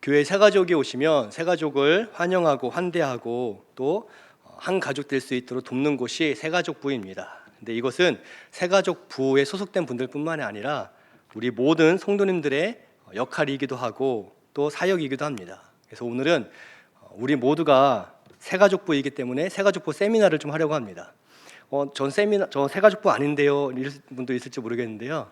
교회 새가족이 오시면 새가족을 환영하고 환대하고 또 한 가족 될 수 있도록 돕는 곳이 새가족부입니다. 근데 이것은 새가족부에 소속된 분들뿐만이 아니라 우리 모든 성도님들의 역할이기도 하고 또 사역이기도 합니다. 그래서 오늘은 우리 모두가 새가족부이기 때문에 새가족부 세미나를 좀 하려고 합니다. 전 새가족부 아닌데요 이럴 분도 있을지 모르겠는데요,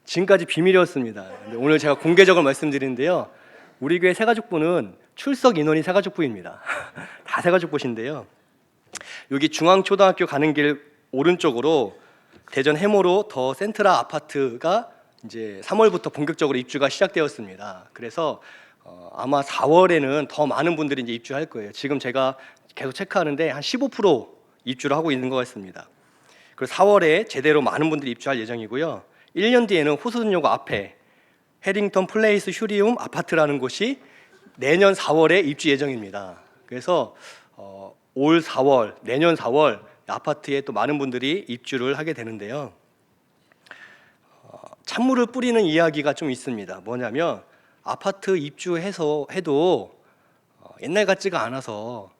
지금까지 비밀이었습니다. 근데 오늘 제가 공개적으로 말씀드리는데요, 우리 교회 새가족부는 출석 인원이 새가족부입니다. 다 새가족부신데요, 여기 중앙초등학교 가는 길 오른쪽으로 대전 해모로 더 센트라 아파트가 이제 3월부터 본격적으로 입주가 시작되었습니다. 그래서 아마 4월에는 더 많은 분들이 이제 입주할 거예요. 지금 제가 계속 체크하는데 한 15% 입주를 하고 있는 것 같습니다. 그리고 4월에 제대로 많은 분들이 입주할 예정이고요. 1년 뒤에는 호수전요고 앞에 해링턴 플레이스 슈리움 아파트라는 곳이 내년 4월에 입주 예정입니다. 그래서 올 4월, 내년 4월 아파트에 또 많은 분들이 입주를 하게 되는데요. 찬물을 뿌리는 이야기가 좀 있습니다. 뭐냐면 아파트 입주해서 해도 옛날 같지가 않아서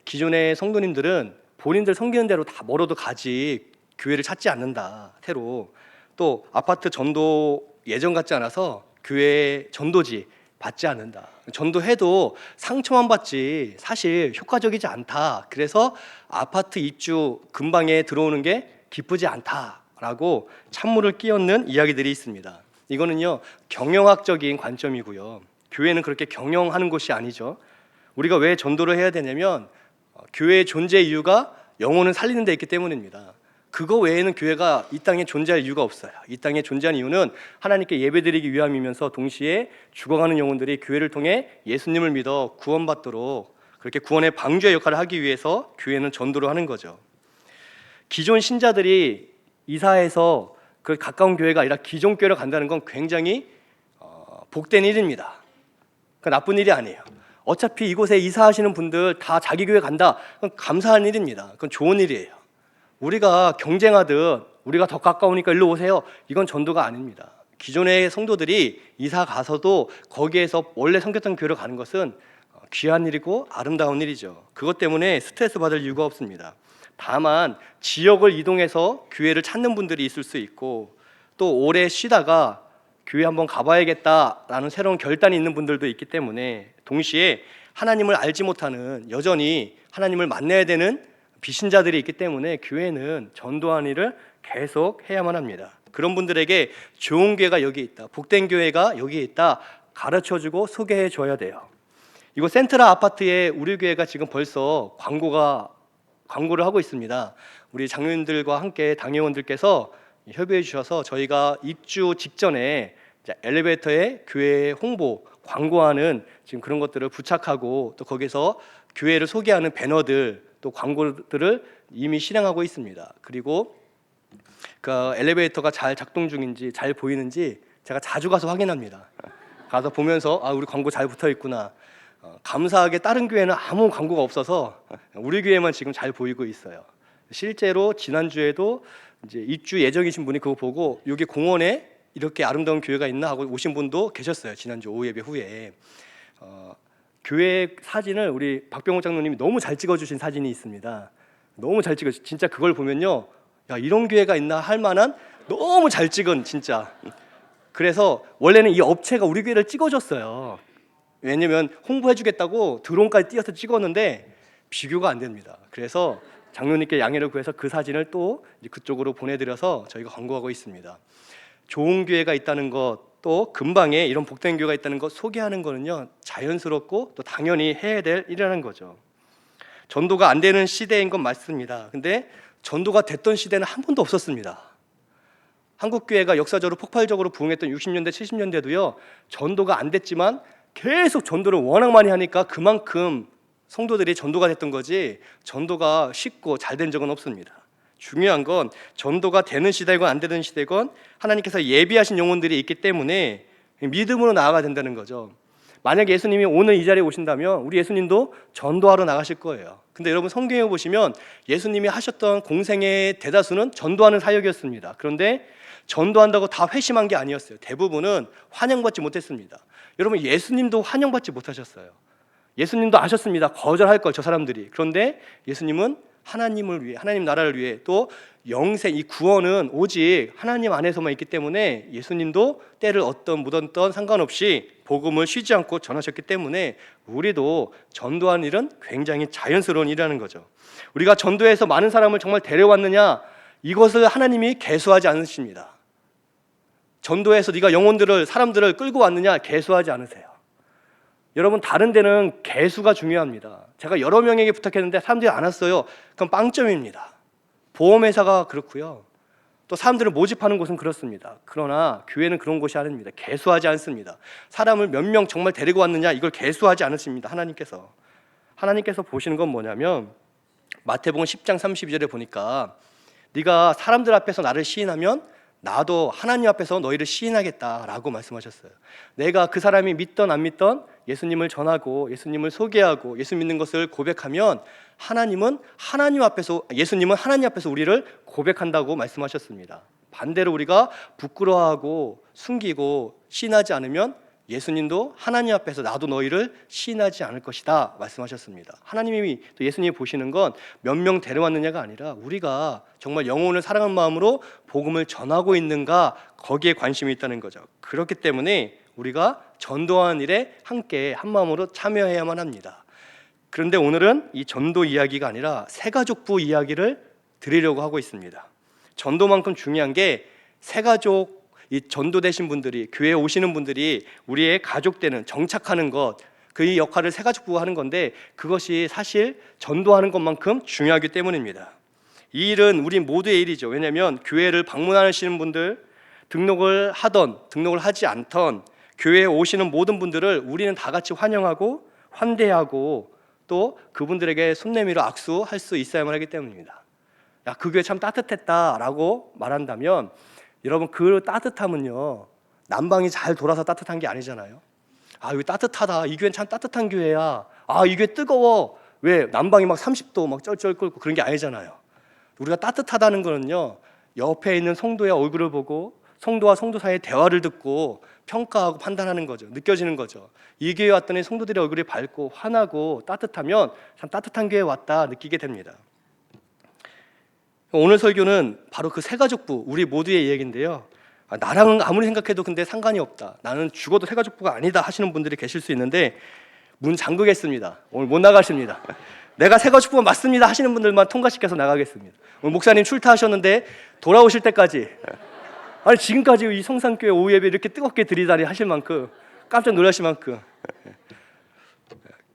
기존의 성도님들은 본인들 섬기는 대로 다 멀어도 가지 교회를 찾지 않는다. 새로 또 아파트 전도 예전 같지 않아서 교회 전도지 받지 않는다. 전도해도 상처만 받지 사실 효과적이지 않다. 그래서 아파트 입주 근방에 들어오는 게 기쁘지 않다라고 찬물을 끼얹는 이야기들이 있습니다. 이거는요 경영학적인 관점이고요, 교회는 그렇게 경영하는 곳이 아니죠. 우리가 왜 전도를 해야 되냐면 교회의 존재 이유가 영혼을 살리는 데 있기 때문입니다. 그거 외에는 교회가 이 땅에 존재할 이유가 없어요. 이 땅에 존재하는 이유는 하나님께 예배드리기 위함이면서 동시에 죽어가는 영혼들이 교회를 통해 예수님을 믿어 구원받도록 그렇게 구원의 방주의 역할을 하기 위해서 교회는 전도를 하는 거죠. 기존 신자들이 이사해서 그 가까운 교회가 아니라 기존 교회로 간다는 건 굉장히 복된 일입니다. 그 나쁜 일이 아니에요. 어차피 이곳에 이사하시는 분들 다 자기 교회 간다, 그건 감사한 일입니다. 그건 좋은 일이에요. 우리가 경쟁하듯 우리가 더 가까우니까 일로 오세요, 이건 전도가 아닙니다. 기존의 성도들이 이사 가서도 거기에서 원래 섬겼던 교회로 가는 것은 귀한 일이고 아름다운 일이죠. 그것 때문에 스트레스 받을 이유가 없습니다. 다만 지역을 이동해서 교회를 찾는 분들이 있을 수 있고 또 오래 쉬다가 교회 한번 가봐야겠다라는 새로운 결단이 있는 분들도 있기 때문에 동시에 하나님을 알지 못하는, 여전히 하나님을 만나야 되는 비신자들이 있기 때문에 교회는 전도하는 일을 계속 해야만 합니다. 그런 분들에게 좋은 교회가 여기 있다, 복된 교회가 여기 있다 가르쳐주고 소개해 줘야 돼요. 이거 센트라 아파트에 우리 교회가 지금 벌써 광고를 하고 있습니다. 우리 장로님들과 함께 당회원들께서 협의해 주셔서 저희가 입주 직전에 엘리베이터에 교회 홍보 광고하는 지금 그런 것들을 부착하고 또 거기서 교회를 소개하는 배너들 또 광고들을 이미 실행하고 있습니다. 그리고 그 엘리베이터가 잘 작동 중인지 잘 보이는지 제가 자주 가서 확인합니다. 가서 보면서 우리 광고 잘 붙어 있구나. 감사하게 다른 교회는 아무 광고가 없어서 우리 교회만 지금 잘 보이고 있어요. 실제로 지난주에도 이제 입주 예정이신 분이 그거 보고 여기 공원에 이렇게 아름다운 교회가 있나 하고 오신 분도 계셨어요. 지난주 오후 예배 후에. 교회 사진을 우리 박병호 장로님이 너무 잘 찍어주신 사진이 있습니다. 너무 잘 찍어주신, 진짜 그걸 보면요, 야 이런 교회가 있나 할 만한 너무 잘 찍은, 진짜. 그래서 원래는 이 업체가 우리 교회를 찍어줬어요. 왜냐면 홍보해주겠다고 드론까지 띄어서 찍었는데 비교가 안 됩니다. 그래서 장로님께 양해를 구해서 그 사진을 또 그쪽으로 보내드려서 저희가 광고하고 있습니다. 좋은 교회가 있다는 것, 또 근방에 이런 복된 교회가 있다는 것 소개하는 거는요 자연스럽고 또 당연히 해야 될 일이라는 거죠. 전도가 안 되는 시대인 건 맞습니다. 근데 전도가 됐던 시대는 한 번도 없었습니다. 한국 교회가 역사적으로 폭발적으로 부흥했던 60년대 70년대도요 전도가 안 됐지만 계속 전도를 워낙 많이 하니까 그만큼 성도들이 전도가 됐던 거지 전도가 쉽고 잘 된 적은 없습니다. 중요한 건 전도가 되는 시대건 안 되는 시대건 하나님께서 예비하신 영혼들이 있기 때문에 믿음으로 나아가야 된다는 거죠. 만약 예수님이 오늘 이 자리에 오신다면 우리 예수님도 전도하러 나가실 거예요. 근데 여러분 성경에 보시면 예수님이 하셨던 공생의 대다수는 전도하는 사역이었습니다. 그런데 전도한다고 다 회심한 게 아니었어요. 대부분은 환영받지 못했습니다. 여러분, 예수님도 환영받지 못하셨어요. 예수님도 아셨습니다. 거절할 걸, 저 사람들이. 그런데 예수님은 하나님을 위해, 하나님 나라를 위해, 또 영생, 이 구원은 오직 하나님 안에서만 있기 때문에 예수님도 때를 어떤 묻었던 상관없이 복음을 쉬지 않고 전하셨기 때문에 우리도 전도하는 일은 굉장히 자연스러운 일이라는 거죠. 우리가 전도해서 많은 사람을 정말 데려왔느냐, 이것을 하나님이 계수하지 않으십니다. 전도해서 네가 영혼들을, 사람들을 끌고 왔느냐, 계수하지 않으세요. 여러분, 다른 데는 계수가 중요합니다. 제가 여러 명에게 부탁했는데 사람들이 안 왔어요. 그럼 빵점입니다. 보험회사가 그렇고요. 또 사람들을 모집하는 곳은 그렇습니다. 그러나 교회는 그런 곳이 아닙니다. 계수하지 않습니다. 사람을 몇 명 정말 데리고 왔느냐, 이걸 계수하지 않으십니다. 하나님께서 보시는 건 뭐냐면, 마태복음 10장 32절에 보니까 네가 사람들 앞에서 나를 시인하면 나도 하나님 앞에서 너희를 시인하겠다라고 말씀하셨어요. 내가 그 사람이 믿던 안 믿던 예수님을 전하고 예수님을 소개하고 예수 믿는 것을 고백하면 예수님은 하나님 앞에서 우리를 고백한다고 말씀하셨습니다. 반대로 우리가 부끄러워하고 숨기고 시인하지 않으면 예수님도 하나님 앞에서 나도 너희를 시인하지 않을 것이다 말씀하셨습니다. 하나님이 또 예수님이 보시는 건 몇 명 데려왔느냐가 아니라 우리가 정말 영혼을 사랑하는 마음으로 복음을 전하고 있는가, 거기에 관심이 있다는 거죠. 그렇기 때문에 우리가 전도하는 일에 함께 한 마음으로 참여해야만 합니다. 그런데 오늘은 이 전도 이야기가 아니라 새가족부 이야기를 드리려고 하고 있습니다. 전도만큼 중요한 게 새가족, 이 전도되신 분들이, 교회에 오시는 분들이 우리의 가족되는, 정착하는 것, 그 역할을 새가족부가 하는 건데 그것이 사실 전도하는 것만큼 중요하기 때문입니다. 이 일은 우리 모두의 일이죠. 왜냐하면 교회를 방문하시는 분들, 등록을 하던 등록을 하지 않던 교회에 오시는 모든 분들을 우리는 다 같이 환영하고 환대하고 또 그분들에게 손 내밀어 악수할 수 있어야만 하기 때문입니다. 야, 그 교회 참 따뜻했다라고 말한다면, 여러분, 그 따뜻함은요, 난방이 잘 돌아서 따뜻한 게 아니잖아요. 아, 여기 따뜻하다, 이 교회는 참 따뜻한 교회야, 아, 이 교회 뜨거워, 왜 난방이 막 30도 막 쩔쩔 끓고 그런 게 아니잖아요. 우리가 따뜻하다는 거는요, 옆에 있는 성도의 얼굴을 보고 성도와 성도 사이의 대화를 듣고 평가하고 판단하는 거죠. 느껴지는 거죠. 이 교회에 왔더니 성도들의 얼굴이 밝고 환하고 따뜻하면 참 따뜻한 교회에 왔다 느끼게 됩니다. 오늘 설교는 바로 그 새가족부, 우리 모두의 이야기인데요. 나랑은 아무리 생각해도 근데 상관이 없다, 나는 죽어도 새가족부가 아니다 하시는 분들이 계실 수 있는데 문 잠그겠습니다. 오늘 못 나가십니다. 내가 새가족부가 맞습니다 하시는 분들만 통과시켜서 나가겠습니다. 오늘 목사님 출타하셨는데 돌아오실 때까지, 아니 지금까지 이 성산교회 오후 예배 이렇게 뜨겁게 드리다니 하실 만큼, 깜짝 놀라실 만큼,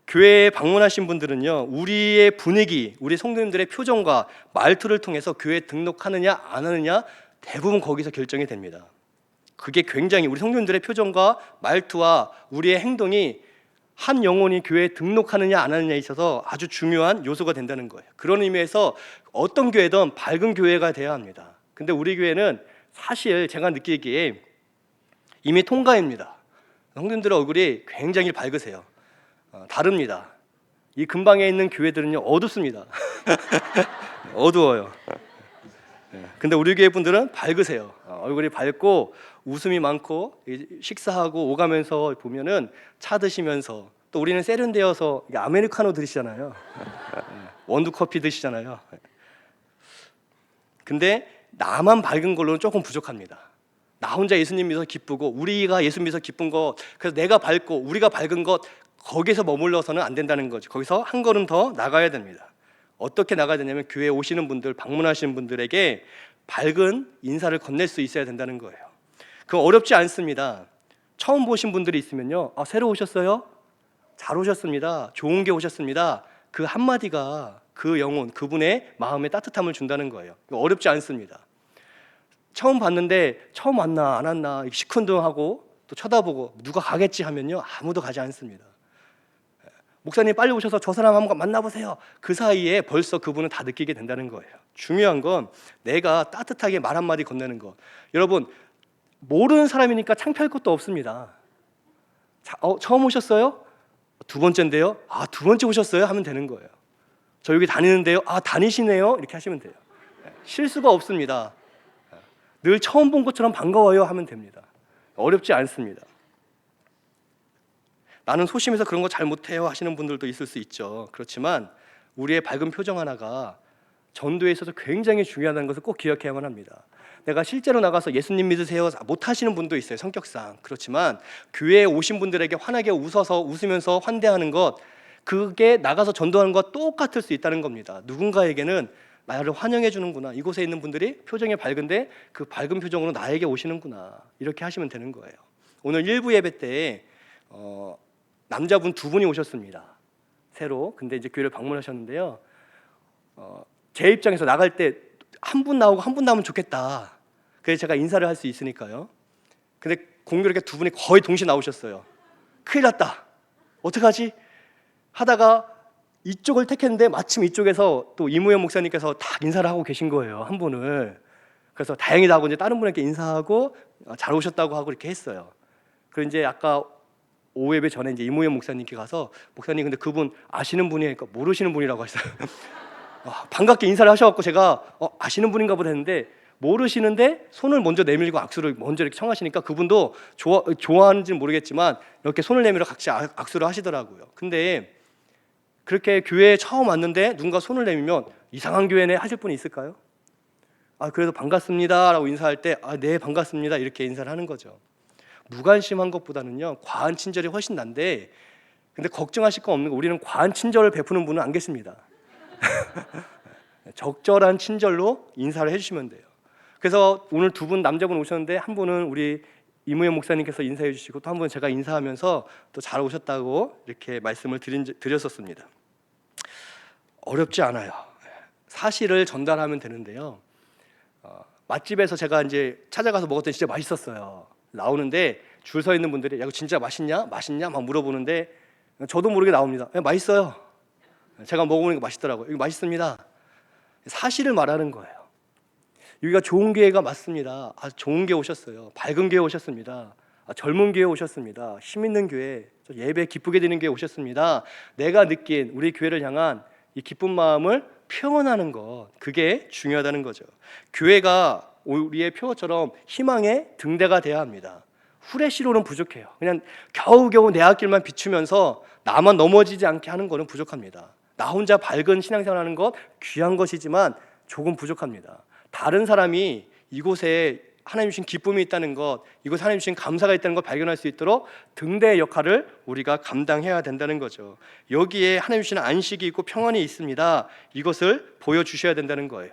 교회에 방문하신 분들은요, 우리의 분위기, 우리 성도님들의 표정과 말투를 통해서 교회에 등록하느냐 안 하느냐 대부분 거기서 결정이 됩니다. 그게 굉장히 우리 성도님들의 표정과 말투와 우리의 행동이 한 영혼이 교회에 등록하느냐 안 하느냐에 있어서 아주 중요한 요소가 된다는 거예요. 그런 의미에서 어떤 교회든 밝은 교회가 돼야 합니다. 근데 우리 교회는 사실 제가 느끼기에 이미 통과입니다. 성도님들의 얼굴이 굉장히 밝으세요. 다릅니다. 이 근방에 있는 교회들은요, 어둡습니다. 어두워요. 근데 우리 교회 분들은 밝으세요. 얼굴이 밝고 웃음이 많고, 식사하고 오가면서 보면은 차 드시면서, 또 우리는 세련되어서 아메리카노 드시잖아요. 원두 커피 드시잖아요. 근데 나만 밝은 걸로는 조금 부족합니다. 나 혼자 예수님 믿어서 기쁘고 우리가 예수 믿어서 기쁜 것, 그래서 내가 밝고 우리가 밝은 것, 거기서 머물러서는 안 된다는 거죠. 거기서 한 걸음 더 나가야 됩니다. 어떻게 나가야 되냐면 교회에 오시는 분들, 방문하시는 분들에게 밝은 인사를 건넬 수 있어야 된다는 거예요. 그거 어렵지 않습니다. 처음 보신 분들이 있으면요, 새로 오셨어요? 잘 오셨습니다. 좋은 게 오셨습니다. 그 한마디가 그 영혼, 그분의 마음에 따뜻함을 준다는 거예요. 어렵지 않습니다. 처음 봤는데 처음 왔나 안 왔나 시큰둥하고 또 쳐다보고 누가 가겠지 하면요, 아무도 가지 않습니다. 목사님 빨리 오셔서 저 사람 한번 만나보세요. 그 사이에 벌써 그분은 다 느끼게 된다는 거예요. 중요한 건 내가 따뜻하게 말 한마디 건네는 것. 여러분, 모르는 사람이니까 창피할 것도 없습니다. 처음 오셨어요? 두 번째인데요? 두 번째 오셨어요? 하면 되는 거예요. 저 여기 다니는데요? 다니시네요? 이렇게 하시면 돼요. 실수가 없습니다. 늘 처음 본 것처럼 반가워요 하면 됩니다. 어렵지 않습니다. 나는 소심해서 그런 거 잘 못해요 하시는 분들도 있을 수 있죠. 그렇지만 우리의 밝은 표정 하나가 전도에 있어서 굉장히 중요하다는 것을 꼭 기억해야만 합니다. 내가 실제로 나가서 예수님 믿으세요 못하시는 분도 있어요, 성격상. 그렇지만 교회에 오신 분들에게 환하게 웃으면서 환대하는 것, 그게 나가서 전도하는 것과 똑같을 수 있다는 겁니다. 누군가에게는 나를 환영해 주는구나, 이곳에 있는 분들이 표정이 밝은데 그 밝은 표정으로 나에게 오시는구나, 이렇게 하시면 되는 거예요. 오늘 일부 예배 때 남자분 2분이 오셨습니다, 새로. 근데 이제 교회를 방문하셨는데요, 제 입장에서 나갈 때 한 분 나오고 한 분 나오면 좋겠다. 그래서 제가 인사를 할 수 있으니까요. 근데 공교롭게 2분이 거의 동시에 나오셨어요. 큰일 났다, 어떡하지? 하다가 이쪽을 택했는데 마침 이쪽에서 또 이무현 목사님께서 딱 인사를 하고 계신 거예요, 한 분을. 그래서 다행이다 하고 이제 다른 분에게 인사하고 잘 오셨다고 하고 이렇게 했어요. 그리고 이제 아까 오후 예배 전에 이제 이무현 목사님께 가서, 목사님 근데 그분 아시는 분이니까 모르시는 분이라고 하셨어요. 반갑게 인사를 하셔갖고 제가 아시는 분인가 보다 했는데, 모르시는데 손을 먼저 내밀고 악수를 먼저 이렇게 청하시니까 그분도 좋아하는지는 모르겠지만 이렇게 손을 내밀어 같이 악수를 하시더라고요. 근데 그렇게 교회에 처음 왔는데 누군가 손을 내밀면 이상한 교회네 하실 분이 있을까요? 그래도 반갑습니다 라고 인사할 때 네 반갑습니다 이렇게 인사를 하는 거죠. 무관심한 것보다는요, 과한 친절이 훨씬 난데, 근데 걱정하실 거 없는 거, 우리는 과한 친절을 베푸는 분은 안 계십니다. 적절한 친절로 인사를 해주시면 돼요. 그래서 오늘 2분 남자분 오셨는데, 한 분은 우리 이무현 목사님께서 인사해 주시고, 또 한 분은 제가 인사하면서 또 잘 오셨다고 이렇게 말씀을 드렸었습니다. 어렵지 않아요. 사실을 전달하면 되는데요, 맛집에서 제가 이제 찾아가서 먹었더니 진짜 맛있었어요. 나오는데 줄 서 있는 분들이 야 이거 진짜 맛있냐? 맛있냐? 막 물어보는데 저도 모르게 나옵니다. 맛있어요. 제가 먹어보니까 맛있더라고요. 이거 맛있습니다. 사실을 말하는 거예요. 여기가 좋은 교회가 맞습니다. 좋은 교회 오셨어요. 밝은 교회 오셨습니다. 젊은 교회 오셨습니다. 힘 있는 교회, 예배 기쁘게 드리는 교회 오셨습니다. 내가 느낀 우리 교회를 향한 이 기쁜 마음을 표현하는 것, 그게 중요하다는 거죠. 교회가 우리의 표어처럼 희망의 등대가 돼야 합니다. 후레쉬로는 부족해요. 그냥 겨우겨우 내 앞길만 비추면서 나만 넘어지지 않게 하는 것은 부족합니다. 나 혼자 밝은 신앙생활하는 것 귀한 것이지만 조금 부족합니다. 다른 사람이 이곳에 하나님 주신 기쁨이 있다는 것, 이곳에 하나님 주신 감사가 있다는 것 발견할 수 있도록 등대의 역할을 우리가 감당해야 된다는 거죠. 여기에 하나님 주신 안식이 있고 평안이 있습니다. 이것을 보여주셔야 된다는 거예요.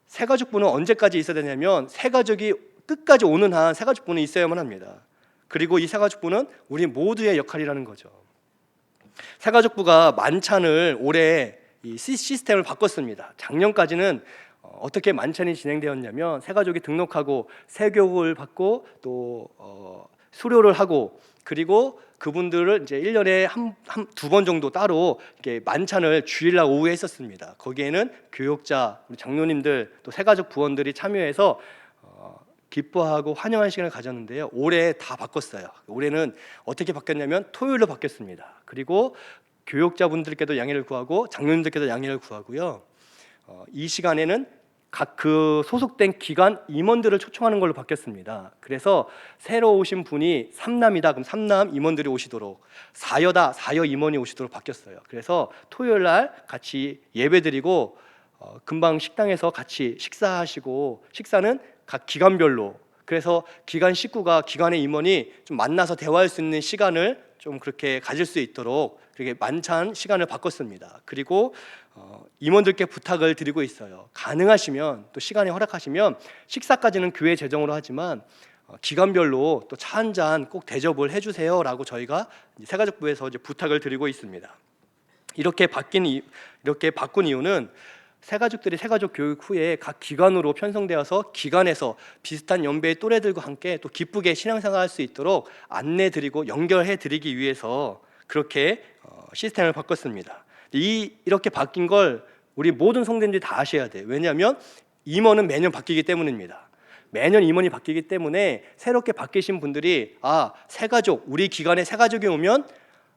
새가족부는 언제까지 있어야 되냐면, 새가족이 끝까지 오는 한 새가족부는 있어야만 합니다. 그리고 이 새가족부는 우리 모두의 역할이라는 거죠. 새가족부가 만찬을 올해 이 시스템을 바꿨습니다. 작년까지는 어떻게 만찬이 진행되었냐면, 새가족이 등록하고 세교육을 받고 또 수료를 하고, 그리고 그분들을 이제 1년에 두 번 정도 따로 이렇게 만찬을 주일날 오후에 했었습니다. 거기에는 교육자, 장로님들, 또 새가족 부원들이 참여해서 기뻐하고 환영하는 시간을 가졌는데요. 올해 다 바꿨어요. 올해는 어떻게 바뀌었냐면 토요일로 바뀌었습니다. 그리고 교육자분들께도 양해를 구하고 장로님들께도 양해를 구하고요. 이 시간에는 각 그 소속된 기관 임원들을 초청하는 걸로 바뀌었습니다. 그래서 새로 오신 분이 3남이다 그럼 3남 임원들이 오시도록, 4여다 4여 임원이 오시도록 바뀌었어요. 그래서 토요일 날 같이 예배드리고 금방 식당에서 같이 식사하시고, 식사는 각 기관별로, 그래서 기관 식구가 기관의 임원이 좀 만나서 대화할 수 있는 시간을 좀 그렇게 가질 수 있도록 그렇게 만찬 시간을 바꿨습니다. 그리고 임원들께 부탁을 드리고 있어요. 가능하시면, 또 시간이 허락하시면 식사까지는 교회 재정으로 하지만 기관별로 또 차 한 잔 꼭 대접을 해주세요라고 저희가 새가족부에서 이제 부탁을 드리고 있습니다. 이렇게 바꾼 이유는 새가족들이 새가족 교육 후에 각 기관으로 편성되어서 기관에서 비슷한 연배의 또래들과 함께 또 기쁘게 신앙생활할 수 있도록 안내드리고 연결해드리기 위해서 그렇게 시스템을 바꿨습니다. 이렇게 바뀐 걸 우리 모든 성도님들이 다 아셔야 돼요. 왜냐하면 임원은 매년 바뀌기 때문입니다. 매년 임원이 바뀌기 때문에 새롭게 바뀌신 분들이 새가족, 우리 기관에 새가족이 오면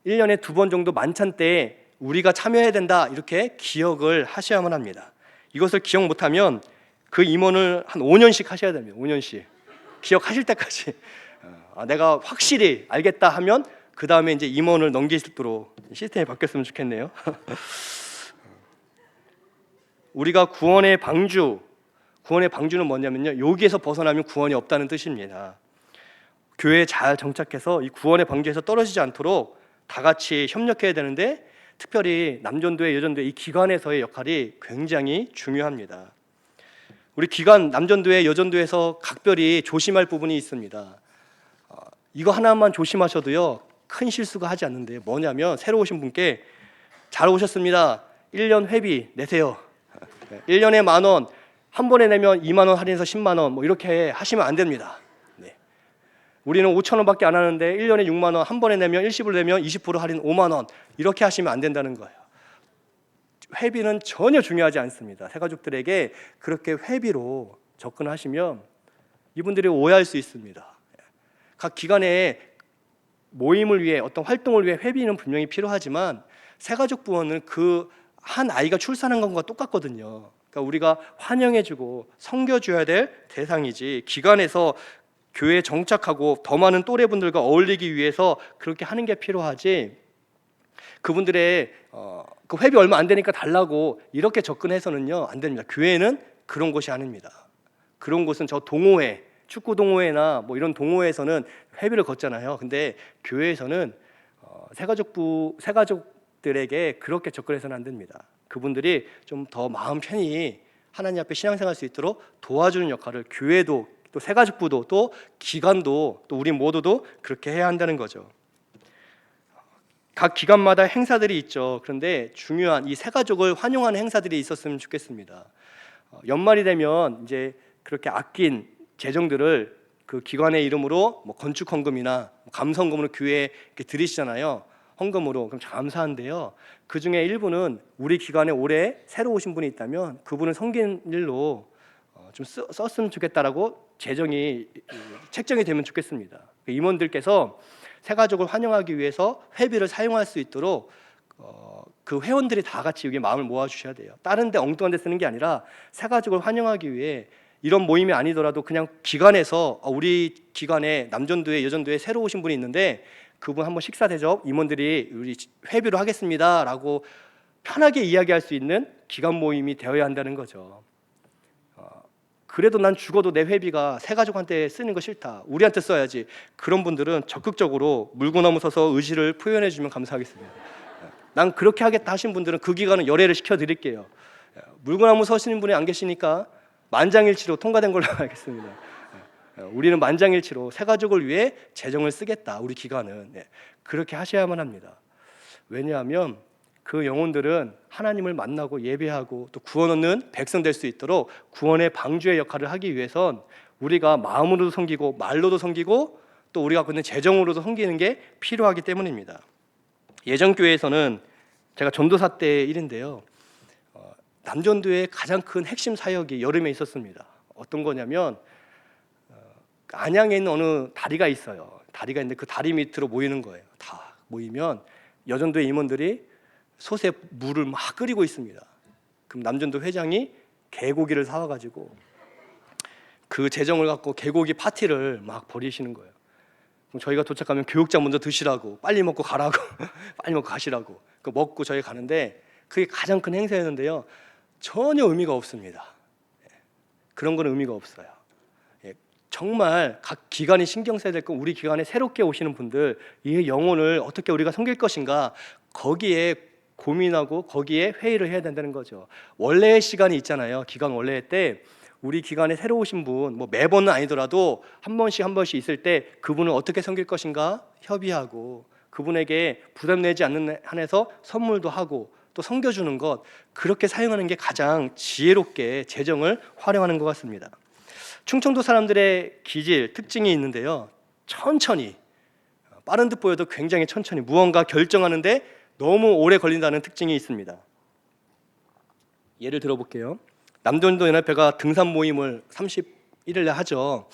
1년에 2번 정도 만찬 때 우리가 참여해야 된다, 이렇게 기억을 하셔야만 합니다. 이것을 기억 못하면 그 임원을 한 5년씩 하셔야 됩니다. 5년씩 기억하실 때까지. 내가 확실히 알겠다 하면 그 다음에 이제 임원을 넘길 수 있도록 시스템이 바뀌었으면 좋겠네요. 우리가 구원의 방주는 뭐냐면요, 여기에서 벗어나면 구원이 없다는 뜻입니다. 교회에 잘 정착해서 이 구원의 방주에서 떨어지지 않도록 다 같이 협력해야 되는데, 특별히 남전도회, 여전도회 이 기관에서의 역할이 굉장히 중요합니다. 우리 기관, 남전도회, 여전도회에서 각별히 조심할 부분이 있습니다. 이거 하나만 조심하셔도요, 큰 실수가 하지 않는데, 뭐냐면 새로 오신 분께 잘 오셨습니다, 1년 회비 내세요, 1년에 10,000원, 한 번에 내면 20,000원 할인해서 100,000원, 뭐 이렇게 하시면 안 됩니다. 네. 우리는 5,000원밖에 안 하는데 1년에 60,000원, 한 번에 내면 일시불 내면 20% 할인 50,000원, 이렇게 하시면 안 된다는 거예요. 회비는 전혀 중요하지 않습니다. 새가족들에게 그렇게 회비로 접근하시면 이분들이 오해할 수 있습니다. 각 기관의 모임을 위해, 어떤 활동을 위해 회비는 분명히 필요하지만 새가족 부원은 그 한 아이가 출산한 것과 똑같거든요. 그러니까 우리가 환영해주고 섬겨줘야 될 대상이지, 기관에서 교회에 정착하고 더 많은 또래분들과 어울리기 위해서 그렇게 하는 게 필요하지, 그분들의 그 회비 얼마 안 되니까 달라고 이렇게 접근해서는요, 안 됩니다. 교회는 그런 곳이 아닙니다. 그런 곳은 저 동호회, 축구 동호회나 뭐 이런 동호회에서는 회비를 걷잖아요. 근데 교회에서는 새가족들에게 그렇게 접근해서는 안 됩니다. 그분들이 좀 더 마음 편히 하나님 앞에 신앙생활할 수 있도록 도와주는 역할을 교회도, 또 새가족부도, 또 기관도, 또 우리 모두도 그렇게 해야 한다는 거죠. 각 기관마다 행사들이 있죠. 그런데 중요한 이 새가족을 환영하는 행사들이 있었으면 좋겠습니다. 연말이 되면 이제 그렇게 아낀 재정들을 그 기관의 이름으로 뭐 건축 헌금이나 감성금으로 교회에 이렇게 드리시잖아요. 헌금으로. 그럼 감사한데요, 그 중에 일부는 우리 기관에 올해 새로 오신 분이 있다면 그분을 섬기는 일로 좀 썼으면 좋겠다라고 재정이 책정이 되면 좋겠습니다. 임원들께서 새가족을 환영하기 위해서 회비를 사용할 수 있도록 그 회원들이 다 같이 여기 마음을 모아주셔야 돼요. 다른 데 엉뚱한 데 쓰는 게 아니라 새가족을 환영하기 위해, 이런 모임이 아니더라도 그냥 기관에서 우리 기관에 남전도회, 여전도회 새로 오신 분이 있는데 그분 한번 식사 대접 임원들이 우리 회비로 하겠습니다라고 편하게 이야기할 수 있는 기관 모임이 되어야 한다는 거죠. 그래도 난 죽어도 내 회비가 새가족한테 쓰는 거 싫다, 우리한테 써야지, 그런 분들은 적극적으로 물구나무 서서 의지를 표현해 주면 감사하겠습니다. 난 그렇게 하겠다 하신 분들은 그 기간은 열애를 시켜드릴게요. 물구나무 서시는 분이 안 계시니까 만장일치로 통과된 걸로 알겠습니다. 우리는 만장일치로 새가족을 위해 재정을 쓰겠다, 우리 기관은. 그렇게 하셔야만 합니다. 왜냐하면 그 영혼들은 하나님을 만나고 예배하고 또 구원 얻는 백성 될 수 있도록 구원의 방주의 역할을 하기 위해선 우리가 마음으로도 섬기고 말로도 섬기고 또 우리가 갖고 있는 재정으로도 섬기는 게 필요하기 때문입니다. 예전교회에서는, 제가 전도사 때 일인데요, 남전도의 가장 큰 핵심 사역이 여름에 있었습니다. 어떤 거냐면 안양에 있는 어느 다리가 있어요. 다리가 있는데 그 다리 밑으로 모이는 거예요. 다 모이면 여전도의 임원들이 솥에 물을 막 끓이고 있습니다. 그럼 남전도 회장이 개고기를 사와가지고 그 재정을 갖고 개고기 파티를 막 벌이시는 거예요. 그럼 저희가 도착하면 교육장 먼저 드시라고, 빨리 먹고 가라고 빨리 먹고 가시라고, 그 먹고 저희 가는데 그게 가장 큰 행사였는데요, 전혀 의미가 없습니다. 그런 건 의미가 없어요. 정말 각 기관이 신경 써야 될 건, 우리 기관에 새롭게 오시는 분들, 이 영혼을 어떻게 우리가 섬길 것인가, 거기에 고민하고 거기에 회의를 해야 된다는 거죠. 원래의 시간이 있잖아요. 기관 원래 때 우리 기관에 새로 오신 분, 뭐 매번은 아니더라도 한 번씩 있을 때 그분을 어떻게 섬길 것인가 협의하고, 그분에게 부담 내지 않는 한에서 선물도 하고 또 섬겨주는 것, 그렇게 사용하는 게 가장 지혜롭게 재정을 활용하는 것 같습니다. 충청도 사람들의 기질, 특징이 있는데요, 천천히, 빠른 듯 보여도 굉장히 천천히 무언가 결정하는데 너무 오래 걸린다는 특징이 있습니다. 예를 들어볼게요. 남전도 연합회가 등산 모임을 31일에 하죠.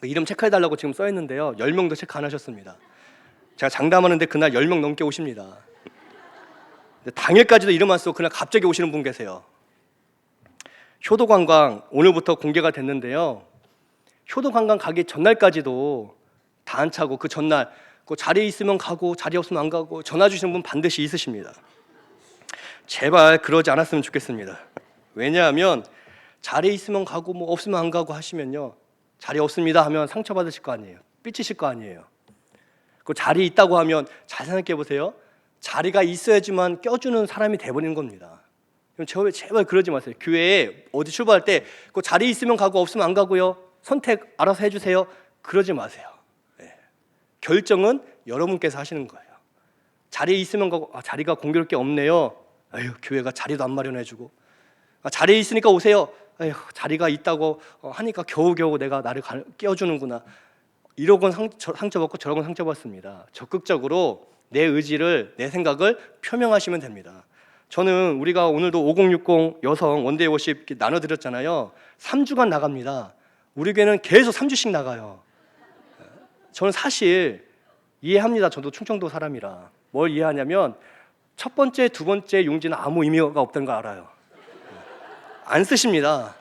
이름 체크해달라고 지금 써있는데요, 10명도 체크 안 하셨습니다. 제가 장담하는데 그날 10명 넘게 오십니다. 당일까지도 이름 안 쓰고 그날 갑자기 오시는 분 계세요. 효도관광 오늘부터 공개가 됐는데요, 효도관광 가기 전날까지도 다 안 차고 그 전날 그 자리에 있으면 가고 자리 없으면 안 가고 전화 주시는 분 반드시 있으십니다. 제발 그러지 않았으면 좋겠습니다. 왜냐하면 자리에 있으면 가고 뭐 없으면 안 가고 하시면요, 자리 없습니다 하면 상처받으실 거 아니에요. 삐치실 거 아니에요. 그 자리 있다고 하면 잘 생각해 보세요. 자리가 있어야지만 껴주는 사람이 돼버리는 겁니다. 제발 그러지 마세요. 교회에 어디 출발할 때 그 자리 있으면 가고 없으면 안 가고요, 선택 알아서 해주세요, 그러지 마세요. 결정은 여러분께서 하시는 거예요. 자리에 있으면 가고, 자리가 공교롭게 없네요. 아유, 교회가 자리도 안 마련해주고. 자리에 있으니까 오세요. 아유, 자리가 있다고 하니까 겨우겨우 내가 나를 끼워주는구나. 이러곤 상처받고 저러곤 상처받습니다. 적극적으로 내 의지를, 내 생각을 표명하시면 됩니다. 저는 우리가 오늘도 5060 여성 원데이 워십 나눠드렸잖아요. 3주간 나갑니다. 우리 교회는 계속 3주씩 나가요. 저는 사실 이해합니다. 저도 충청도 사람이라. 뭘 이해하냐면 첫 번째, 두 번째 용지는 아무 의미가 없다는 걸 알아요. 안 쓰십니다.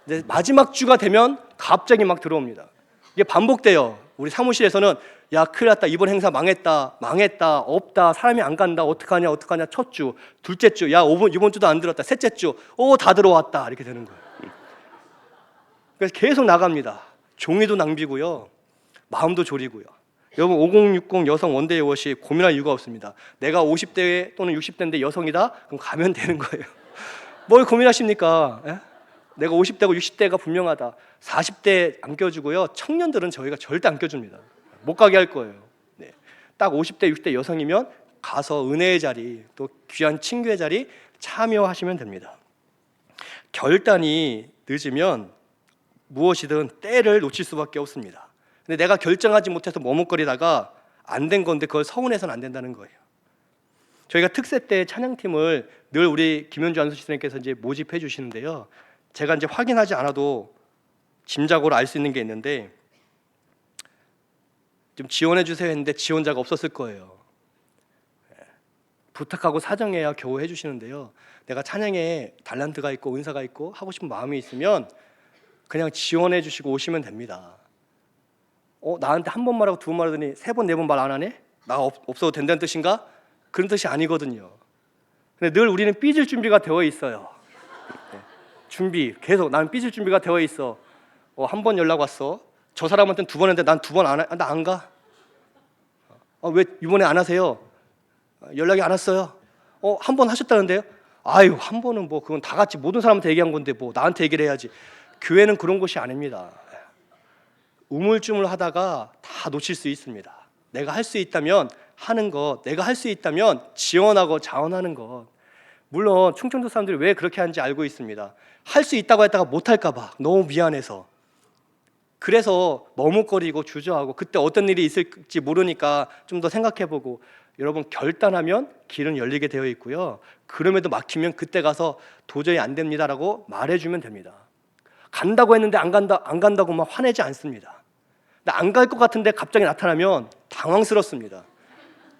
근데 마지막 주가 되면 갑자기 막 들어옵니다. 이게 반복돼요. 우리 사무실에서는 야, 큰일 났다, 이번 행사 망했다, 없다, 사람이 안 간다, 어떡하냐, 첫 주, 둘째 주, 야, 이번 주도 안 들었다, 셋째 주, 다 들어왔다, 이렇게 되는 거예요. 그래서 계속 나갑니다. 종이도 낭비고요, 마음도 졸이고요. 여러분, 5060 여성 원데이 워십 고민할 이유가 없습니다. 내가 50대 또는 60대인데 여성이다? 그럼 가면 되는 거예요. 뭘 고민하십니까? 에? 내가 50대고 60대가 분명하다. 40대 안 껴주고요, 청년들은 저희가 절대 안 껴줍니다. 못 가게 할 거예요. 네. 딱 50대, 60대 여성이면 가서 은혜의 자리, 또 귀한 친구의 자리 참여하시면 됩니다. 결단이 늦으면 무엇이든 때를 놓칠 수밖에 없습니다. 근데 내가 결정하지 못해서 머뭇거리다가 안 된 건데 그걸 서운해서는 안 된다는 거예요. 저희가 특세 때 찬양팀을 늘 우리 김현주 안수시장님께서 이제 모집해 주시는데요. 제가 이제 확인하지 않아도 짐작으로 알 수 있는 게 있는데, 좀 지원해 주세요 했는데 지원자가 없었을 거예요. 부탁하고 사정해야 겨우 해주시는데요. 내가 찬양에 달란트가 있고 은사가 있고 하고 싶은 마음이 있으면 그냥 지원해 주시고 오시면 됩니다. 나한테 한 번 말하고 두 번 말하더니 세 번, 네 번 말 안 하네? 나 없어도 된다는 뜻인가? 그런 뜻이 아니거든요. 근데 늘 우리는 삐질 준비가 되어 있어요. 준비, 계속 나는 삐질 준비가 되어 있어. 한 번 연락 왔어. 저 사람한테는 두 번 했는데 난 두 번 안 해. 나 안 가. 왜 이번에 안 하세요? 연락이 안 왔어요. 한 번 하셨다는데요? 아유, 한 번은 뭐 그건 다 같이 모든 사람한테 얘기한 건데 뭐 나한테 얘기를 해야지. 교회는 그런 곳이 아닙니다. 우물쭈물 하다가 다 놓칠 수 있습니다. 내가 할 수 있다면 하는 것, 내가 할 수 있다면 지원하고 자원하는 것. 물론 충청도 사람들이 왜 그렇게 하는지 알고 있습니다. 할 수 있다고 했다가 못할까 봐 너무 미안해서, 그래서 머뭇거리고 주저하고 그때 어떤 일이 있을지 모르니까 좀 더 생각해보고. 여러분, 결단하면 길은 열리게 되어 있고요, 그럼에도 막히면 그때 가서 도저히 안 됩니다라고 말해주면 됩니다. 간다고 했는데 안 간다고 막 화내지 않습니다. 안 갈 것 같은데 갑자기 나타나면 당황스럽습니다.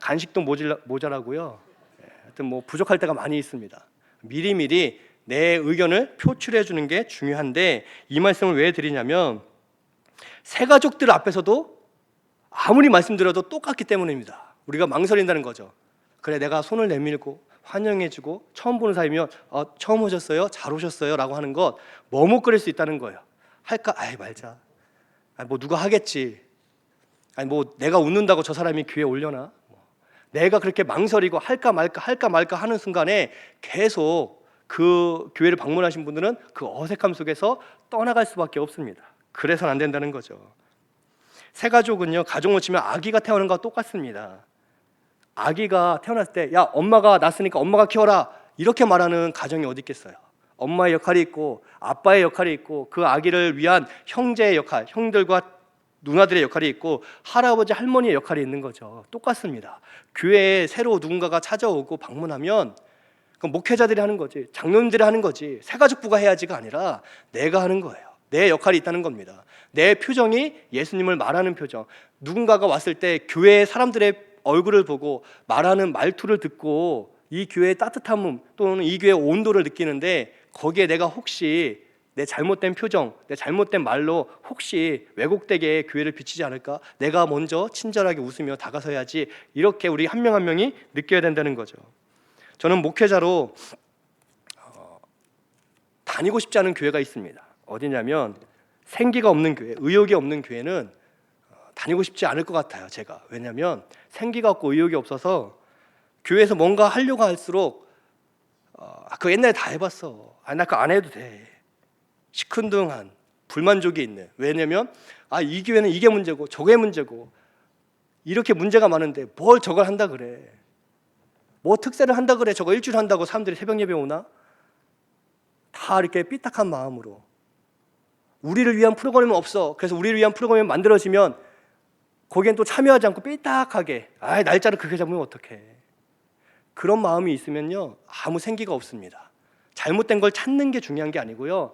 간식도 모자라고요. 하여튼 뭐 부족할 때가 많이 있습니다. 미리미리 내 의견을 표출해 주는 게 중요한데, 이 말씀을 왜 드리냐면 새 가족들 앞에서도 아무리 말씀드려도 똑같기 때문입니다. 우리가 망설인다는 거죠. 그래, 내가 손을 내밀고 환영해주고 처음 보는 사이면 처음 오셨어요? 잘 오셨어요? 라고 하는 것 머뭇거릴 수 있다는 거예요. 할까? 아이, 말자. 뭐 누가 하겠지. 뭐 내가 웃는다고 저 사람이 교회에 올려나? 내가 그렇게 망설이고 할까 말까 하는 순간에 계속 그 교회를 방문하신 분들은 그 어색함 속에서 떠나갈 수밖에 없습니다. 그래서는 안 된다는 거죠. 새 가족은요, 가족을 치면 아기가 태어나는 것과 똑같습니다. 아기가 태어났을 때 야, 엄마가 낳았으니까 엄마가 키워라, 이렇게 말하는 가정이 어디 있겠어요. 엄마의 역할이 있고 아빠의 역할이 있고 그 아기를 위한 형제의 역할, 형들과 누나들의 역할이 있고 할아버지 할머니의 역할이 있는 거죠. 똑같습니다. 교회에 새로 누군가가 찾아오고 방문하면 그 목회자들이 하는 거지, 장로님들이 하는 거지, 새가족부가 해야지가 아니라 내가 하는 거예요. 내 역할이 있다는 겁니다. 내 표정이 예수님을 말하는 표정. 누군가가 왔을 때 교회의 사람들의 얼굴을 보고 말하는 말투를 듣고 이 교회의 따뜻함 또는 이 교회의 온도를 느끼는데, 거기에 내가 혹시 내 잘못된 표정, 내 잘못된 말로 혹시 왜곡되게 교회를 비치지 않을까? 내가 먼저 친절하게 웃으며 다가서야지. 이렇게 우리 한 명 한 명이 느껴야 된다는 거죠. 저는 목회자로 다니고 싶지 않은 교회가 있습니다. 어디냐면 생기가 없는 교회, 의욕이 없는 교회는 다니고 싶지 않을 것 같아요. 제가. 왜냐하면 생기가 없고 의욕이 없어서 교회에서 뭔가 하려고 할수록 그거 옛날에 다 해봤어. 나 그거 안 해도 돼. 시큰둥한 불만족이 있는. 왜냐면 이 교회는 이게 문제고 저게 문제고 이렇게 문제가 많은데 뭘 저걸 한다 그래. 뭐 특세를 한다 그래. 저거 일주일 한다고 사람들이 새벽 예배 오나? 다 이렇게 삐딱한 마음으로 우리를 위한 프로그램은 없어. 그래서 우리를 위한 프로그램이 만들어지면 거기엔 또 참여하지 않고 삐딱하게 날짜를 그렇게 잡으면 어떡해. 그런 마음이 있으면요 아무 생기가 없습니다. 잘못된 걸 찾는 게 중요한 게 아니고요,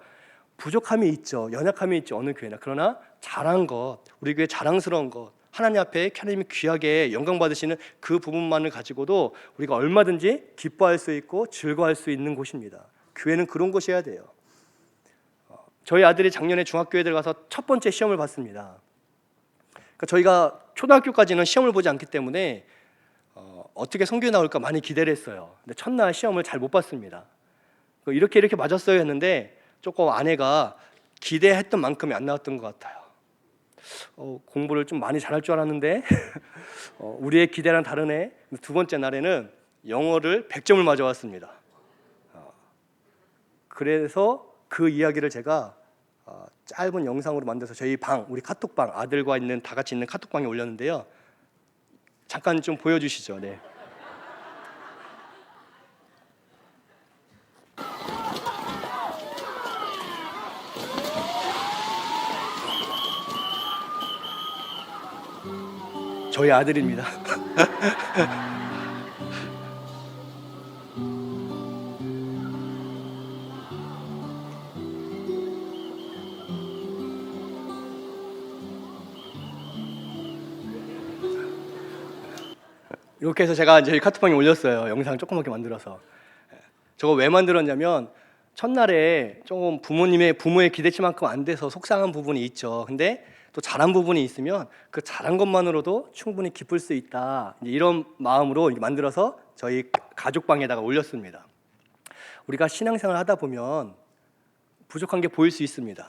부족함이 있죠, 연약함이 있죠, 어느 교회나. 그러나 잘한 것, 우리 교회 자랑스러운 것, 하나님 앞에 하나님이 귀하게 영광 받으시는 그 부분만을 가지고도 우리가 얼마든지 기뻐할 수 있고 즐거워할 수 있는 곳입니다. 교회는 그런 곳이어야 돼요. 저희 아들이 작년에 중학교에 들어가서 첫 번째 시험을 봤습니다. 그러니까 저희가 초등학교까지는 시험을 보지 않기 때문에 어떻게 성적이 나올까 많이 기대를 했어요. 근데 첫날 시험을 잘 못 봤습니다. 이렇게 맞았어요 했는데 조금 아내가 기대했던 만큼이 안 나왔던 것 같아요. 공부를 좀 많이 잘할 줄 알았는데 우리의 기대랑 다르네. 두 번째 날에는 영어를 100점을 맞아왔습니다. 그래서 그 이야기를 제가 짧은 영상으로 만들어서 저희 방, 우리 카톡방, 아들과 다 같이 있는 카톡방에 올렸는데요. 잠깐 좀 보여주시죠. 네. 저희 아들입니다. 이렇게 해서 제가 저희 카톡방에 올렸어요. 영상 조그맣게 만들어서. 저거 왜 만들었냐면 첫날에 조금 부모의 기대치만큼 안 돼서 속상한 부분이 있죠. 근데 또 잘한 부분이 있으면 그 잘한 것만으로도 충분히 기쁠 수 있다, 이런 마음으로 만들어서 저희 가족방에다가 올렸습니다. 우리가 신앙생활 하다 보면 부족한 게 보일 수 있습니다.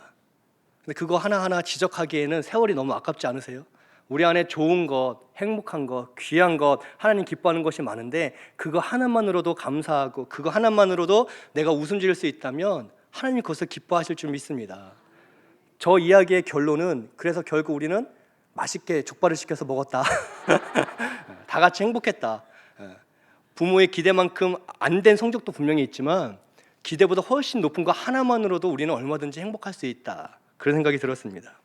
근데 그거 하나하나 지적하기에는 세월이 너무 아깝지 않으세요? 우리 안에 좋은 것, 행복한 것, 귀한 것, 하나님 기뻐하는 것이 많은데 그거 하나만으로도 감사하고 그거 하나만으로도 내가 웃음 지을 수 있다면 하나님이 그것을 기뻐하실 줄 믿습니다. 저 이야기의 결론은 그래서 결국 우리는 맛있게 족발을 시켜서 먹었다. 다 같이 행복했다. 부모의 기대만큼 안 된 성적도 분명히 있지만 기대보다 훨씬 높은 거 하나만으로도 우리는 얼마든지 행복할 수 있다. 그런 생각이 들었습니다.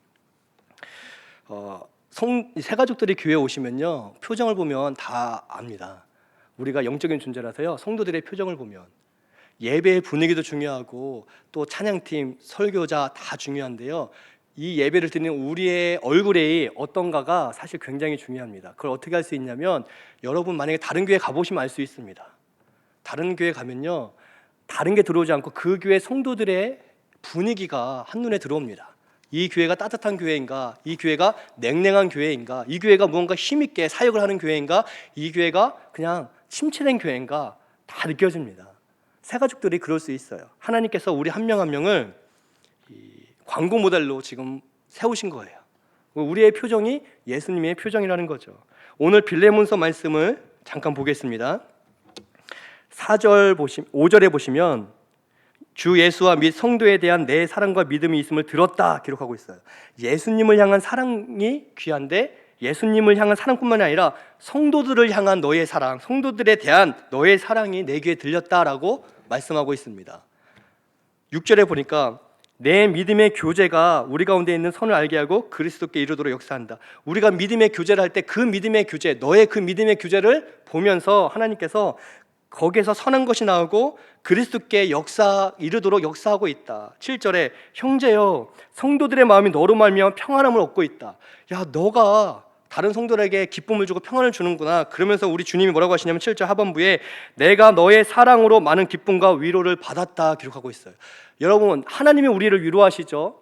새 가족들이 교회에 오시면요 표정을 보면 다 압니다. 우리가 영적인 존재라서요, 성도들의 표정을 보면 예배의 분위기도 중요하고 또 찬양팀, 설교자 다 중요한데요, 이 예배를 드리는 우리의 얼굴이 어떤가가 사실 굉장히 중요합니다. 그걸 어떻게 할 수 있냐면 여러분 만약에 다른 교회 가보시면 알 수 있습니다. 다른 교회 가면요 다른 게 들어오지 않고 그 교회 성도들의 분위기가 한눈에 들어옵니다. 이 교회가 따뜻한 교회인가? 이 교회가 냉랭한 교회인가? 이 교회가 무언가 힘있게 사역을 하는 교회인가? 이 교회가 그냥 침체된 교회인가? 다 느껴집니다. 새 가족들이 그럴 수 있어요. 하나님께서 우리 한 명 한 명을 광고 모델로 지금 세우신 거예요. 우리의 표정이 예수님의 표정이라는 거죠. 오늘 빌레몬서 말씀을 잠깐 보겠습니다. 5절에 보시면 주 예수와 및 성도에 대한 내 사랑과 믿음이 있음을 들었다 기록하고 있어요. 예수님을 향한 사랑이 귀한데 예수님을 향한 사랑뿐만 아니라 성도들을 향한 너의 사랑, 성도들에 대한 너의 사랑이 내 귀에 들렸다라고 말씀하고 있습니다. 6절에 보니까 내 믿음의 교제가 우리 가운데 있는 선을 알게 하고 그리스도께 이르도록 역사한다. 우리가 믿음의 교제를 할 때 그 믿음의 교제, 너의 그 믿음의 교제를 보면서 하나님께서 거기에서 선한 것이 나오고 그리스도께 이르도록 역사하고 있다. 7절에 형제여 성도들의 마음이 너로 말미암아 평안함을 얻고 있다. 야, 너가 다른 성도들에게 기쁨을 주고 평안을 주는구나. 그러면서 우리 주님이 뭐라고 하시냐면 7절 하반부에 내가 너의 사랑으로 많은 기쁨과 위로를 받았다 기록하고 있어요. 여러분, 하나님이 우리를 위로하시죠.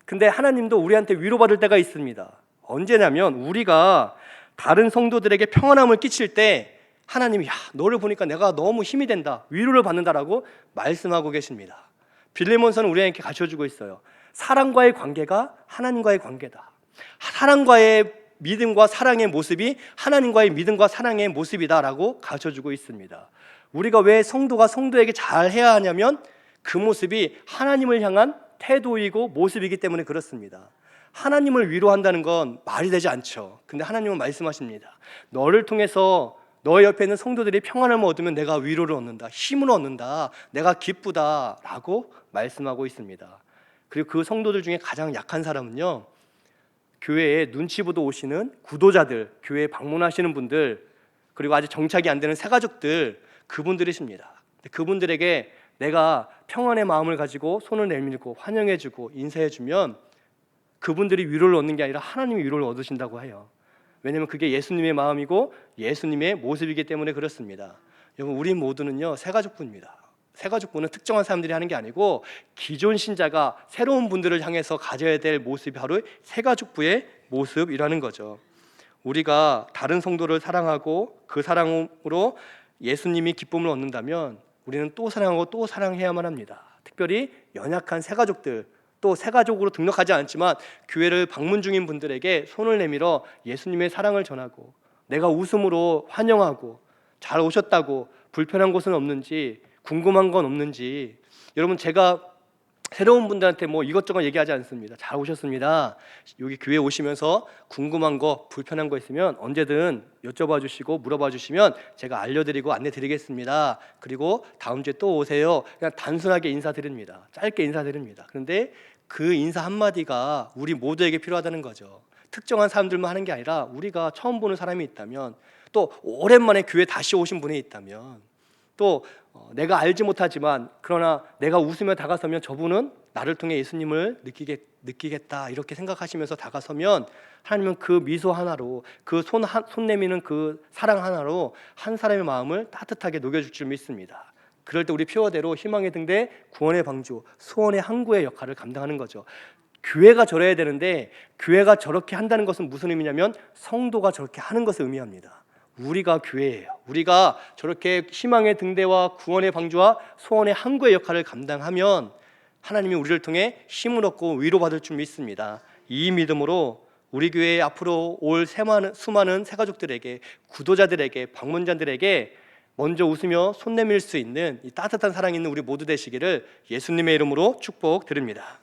근데 하나님도 우리한테 위로받을 때가 있습니다. 언제냐면 우리가 다른 성도들에게 평안함을 끼칠 때 하나님이 너를 보니까 내가 너무 힘이 된다, 위로를 받는다라고 말씀하고 계십니다. 빌레몬서는 우리에게 가르쳐주고 있어요. 사랑과의 관계가 하나님과의 관계다. 사랑과의 믿음과 사랑의 모습이 하나님과의 믿음과 사랑의 모습이다라고 가르쳐주고 있습니다. 우리가 왜 성도가 성도에게 잘해야 하냐면 그 모습이 하나님을 향한 태도이고 모습이기 때문에 그렇습니다. 하나님을 위로한다는 건 말이 되지 않죠. 근데 하나님은 말씀하십니다. 너를 통해서 너의 옆에 있는 성도들이 평안을 얻으면 내가 위로를 얻는다, 힘을 얻는다, 내가 기쁘다라고 말씀하고 있습니다. 그리고 그 성도들 중에 가장 약한 사람은요, 교회에 눈치 보도 오시는 구도자들, 교회에 방문하시는 분들, 그리고 아직 정착이 안 되는 새가족들, 그분들이십니다. 그분들에게 내가 평안의 마음을 가지고 손을 내밀고 환영해주고 인사해주면 그분들이 위로를 얻는 게 아니라 하나님이 위로를 얻으신다고 해요. 왜냐하면 그게 예수님의 마음이고 예수님의 모습이기 때문에 그렇습니다. 여러분, 우리 모두는요 새가족부입니다. 새가족부는 특정한 사람들이 하는 게 아니고 기존 신자가 새로운 분들을 향해서 가져야 될 모습이 바로 새가족부의 모습이라는 거죠. 우리가 다른 성도를 사랑하고 그 사랑으로 예수님이 기쁨을 얻는다면 우리는 또 사랑하고 또 사랑해야만 합니다. 특별히 연약한 새가족들, 또 새가족으로 등록하지 않지만 교회를 방문 중인 분들에게 손을 내밀어 예수님의 사랑을 전하고 내가 웃음으로 환영하고 잘 오셨다고, 불편한 곳은 없는지, 궁금한 건 없는지. 여러분, 제가 새로운 분들한테 뭐 이것저것 얘기하지 않습니다. 잘 오셨습니다. 여기 교회 오시면서 궁금한 거, 불편한 거 있으면 언제든 여쭤봐 주시고 물어봐 주시면 제가 알려드리고 안내드리겠습니다. 그리고 다음 주에 또 오세요. 그냥 단순하게 인사드립니다. 짧게 인사드립니다. 그런데 그 인사 한마디가 우리 모두에게 필요하다는 거죠. 특정한 사람들만 하는 게 아니라 우리가 처음 보는 사람이 있다면, 또 오랜만에 교회 다시 오신 분이 있다면, 또 내가 알지 못하지만 그러나 내가 웃으며 다가서면 저분은 나를 통해 예수님을 느끼겠다 이렇게 생각하시면서 다가서면 하나님은 그 미소 하나로, 그 손 내미는 그 사랑 하나로 한 사람의 마음을 따뜻하게 녹여줄 줄 믿습니다. 그럴 때 우리 표어대로 희망의 등대, 구원의 방주, 소원의 항구의 역할을 감당하는 거죠. 교회가 저래야 되는데 교회가 저렇게 한다는 것은 무슨 의미냐면 성도가 저렇게 하는 것을 의미합니다. 우리가 교회예요. 우리가 저렇게 희망의 등대와 구원의 방주와 소원의 항구의 역할을 감당하면 하나님이 우리를 통해 힘을 얻고 위로받을 줄 믿습니다. 이 믿음으로 우리 교회에 앞으로 올 수많은 새가족들에게, 구도자들에게, 방문자들에게 먼저 웃으며 손 내밀 수 있는 이 따뜻한 사랑이 있는 우리 모두 되시기를 예수님의 이름으로 축복드립니다.